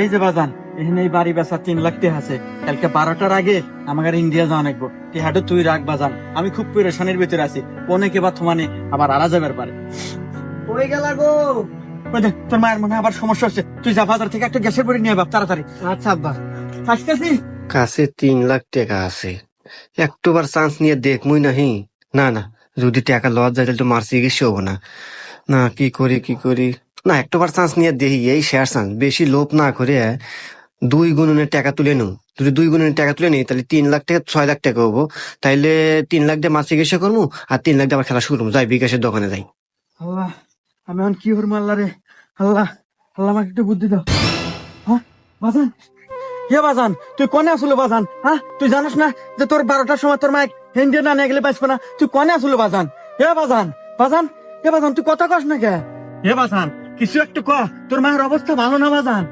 এই যে বাজান, এখানে এই বাড়ি বেচা 3 লাখ টাকা আছে। কালকে 12টার আগে আমাকে ইন্ডিয়া যাওয়া লাগবো। টিহাটো তুই রাখ বাজান, আমি খুব পেরেশানির ভিতরে আছি। অনেকে বা থমানে আবার আরা যাবার পারে। কই গেলা গো? ওই দেখ, তোর মায়ের মনে হয় আবার সমস্যা হচ্ছে। তুই যা বাজার থেকে একটা গ্যাসের বড়ি নিয়ে বাপ তাড়াতাড়ি। আচ্ছা আব্বা, আসতেছি। কাছে 3 লাখ টাকা আছে, একটাবার চান্স নিয়ে দেখমুই নাহি। না না, যদি টাকা লস যায় তাহলে তো মার চিকিৎসা হবো না। না, কি করি কি করি, না একটাবার চান্স নিয়ে দেখি, এই শেয়ার চান্স, বেশি লোভ না করে 2 গুণনের টাকা তুলে নু। যদি 2 গুণনের টাকা তুলে নিই তাহলে 3 লাখ টাকা 6 লাখ টাকা হবো। তাইলে 3 লাখ দিয়ে মার চিকিৎসা করবো, আর 3 লাখ দিয়ে আবার খেলা শুরু করবো। যাই বিকাশের দোকানে যাই। আল্লাহ, আমি এখন কি করবো? আল্লাহ রে, আল্লাহ, আল্লাহ আমাকে একটু বুদ্ধি দাও। হ্যাঁ বাজান, কে বাজান? তুই কনে আসলো বাজান? হ্যাঁ, তুই জানিস না যে তোর 12টার সময় তোর মাইক ইন্ডিয়া না নিয়ে গেলে বাঁচবে না? তুই কনে আসলো বাজান? হে বাজান, বাজান, হে বাজান, তুই কথা কস না কে? হে বাজান, কিছু একটু ক, তোর মায়ের অবস্থা ভালো না বাজান।